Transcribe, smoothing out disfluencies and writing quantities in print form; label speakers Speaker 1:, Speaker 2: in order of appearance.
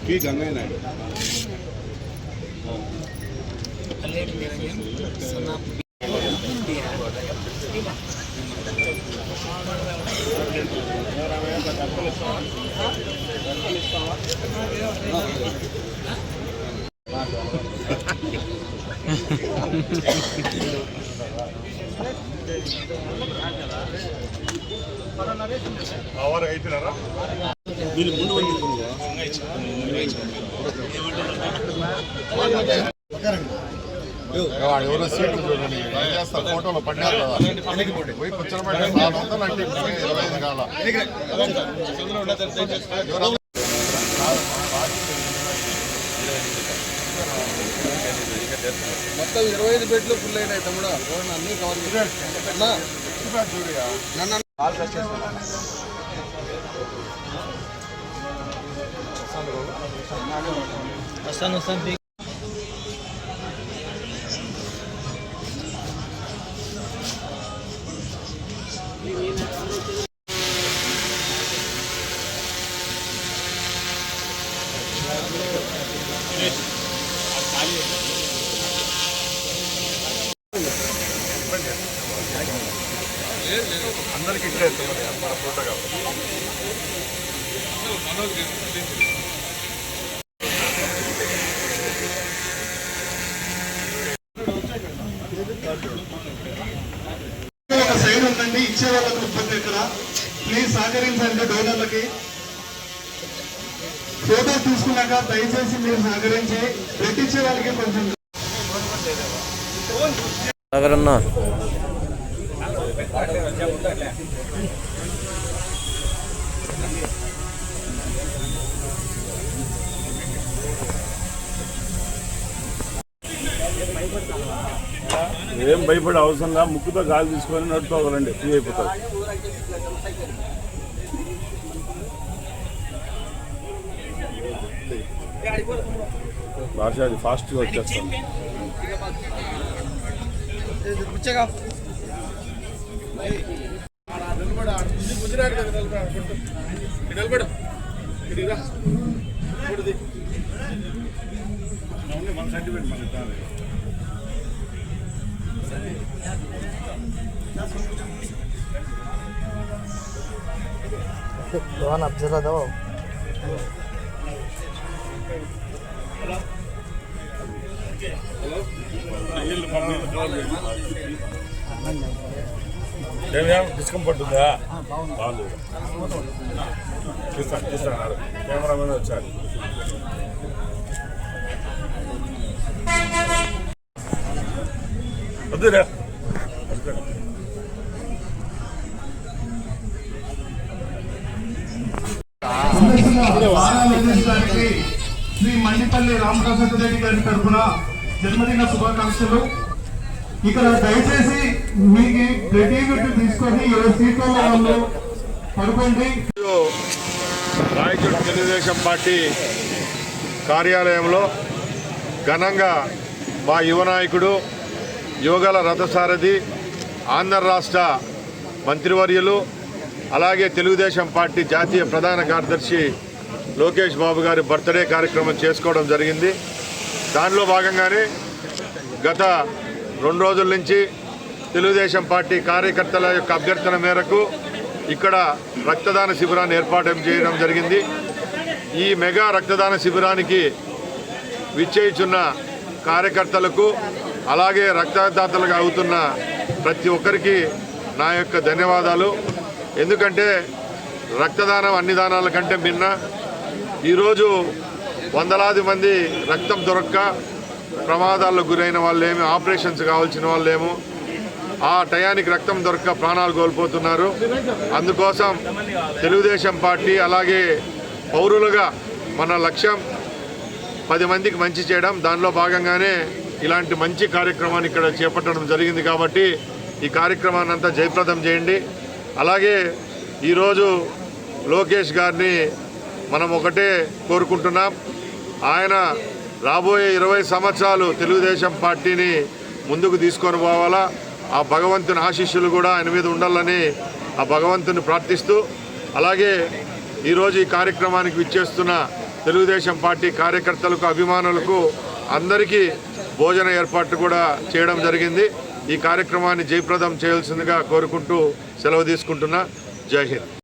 Speaker 1: P Gangaiah Naidu. అయిపోయినారా వీళ్ళు ముందు ఎవరో సీట్లు చూడండి చేస్తారు ఫోటోలో పడ్డారు కదా పోయి కూర్చోబెట్టి 400 అంటే 25 కాల మొత్తం 25 బెడ్లు ఫుల్ అయినాయి తమ్ముడు అన్ని కవర్ చూడయా వస్తాను అందరికి ఇట్లా మన ఫోటో కావాలి. ఒక సైడ్ ఉందండి, ఇచ్చే వాళ్ళకు ఇబ్బంది ఇక్కడ. ప్లీజ్ సహకరించండి డోనర్లకి. ఫోటో తీసుకున్నాక దయచేసి మీరు సహకరించి పెట్టించే వాళ్ళకి కొంచెం ఏం భయపడే అవసరంగా ముక్కుతో గాలి తీసుకొని నడుపుకోవాలండి, ఫ్రీ అయిపోతారు. భాష అది ఫాస్ట్గా వచ్చేస్తాం. మన సర్టిఫికేట్ మన
Speaker 2: Doan Abdullah daw.
Speaker 1: ఏమేం డిస్కంఫర్ట్ ఉందా? బాగుంది. తీస్తాను కెమెరామెన్ వచ్చారు. వద్దురా
Speaker 3: శ్రీ మండిపల్లి రామప్రసాద్ రెడ్డి గారి తరఫున జన్మదిన శుభాకాంక్షలు. ఇక్కడ దయచేసి మీకు ప్రతి వ్యక్తి తీసుకొని ఎవరి సీట్లో వాళ్ళు పడుకోండి.
Speaker 1: రాయచోటి తెలుగుదేశం పార్టీ కార్యాలయంలో ఘనంగా మా యువ నాయకుడు యోగాల రథసారథి ఆంధ్ర రాష్ట్ర మంత్రివర్యులు అలాగే తెలుగుదేశం పార్టీ జాతీయ ప్రధాన కార్యదర్శి లోకేష్ బాబు గారి బర్త్డే కార్యక్రమం చేసుకోవడం జరిగింది. దానిలో భాగంగానే గత 2 రోజుల నుంచి తెలుగుదేశం పార్టీ కార్యకర్తల యొక్క అభ్యర్థన మేరకు ఇక్కడ రక్తదాన శిబిరాన్ని ఏర్పాటు చేయడం జరిగింది. ఈ మెగా రక్తదాన శిబిరానికి విచ్చేయుచున్న కార్యకర్తలకు అలాగే రక్తదాతలుగా అవుతున్న ప్రతి ఒక్కరికి నా యొక్క ధన్యవాదాలు. ఎందుకంటే రక్తదానం అన్ని దానాల కంటే భిన్న. ఈరోజు వందలాది మంది రక్తం దొరక్క ప్రమాదాలకు గురైన వాళ్ళేమి, ఆపరేషన్స్ కావాల్సిన వాళ్ళేమో ఆ టయానికి రక్తం దొరక్క ప్రాణాలు కోల్పోతున్నారు. అందుకోసం తెలుగుదేశం పార్టీ అలాగే పౌరులుగా మన లక్ష్యం 10 మందికి మంచి చేయడం. దానిలో భాగంగానే ఇలాంటి మంచి కార్యక్రమాన్ని ఇక్కడ చేపట్టడం జరిగింది. కాబట్టి ఈ కార్యక్రమాన్ని అంతా జయప్రదం చేయండి. అలాగే ఈరోజు లోకేష్ గారిని మనం ఒకటే కోరుకుంటున్నాం, ఆయన రాబోయే 20 సంవత్సరాలు తెలుగుదేశం పార్టీని ముందుకు తీసుకొని పోవాలా. ఆ భగవంతుని ఆశీస్సులు కూడా ఆయన మీద ఉండాలని ఆ భగవంతుని ప్రార్థిస్తూ, అలాగే ఈరోజు ఈ కార్యక్రమానికి విచ్చేస్తున్న తెలుగుదేశం పార్టీ కార్యకర్తలకు, అభిమానులకు అందరికీ భోజన ఏర్పాట్లు కూడా చేయడం జరిగింది. ఈ కార్యక్రమాన్ని జయప్రదం చేయాల్సిందిగా కోరుకుంటూ సెలవు తీసుకుంటున్నా. జై హింద్.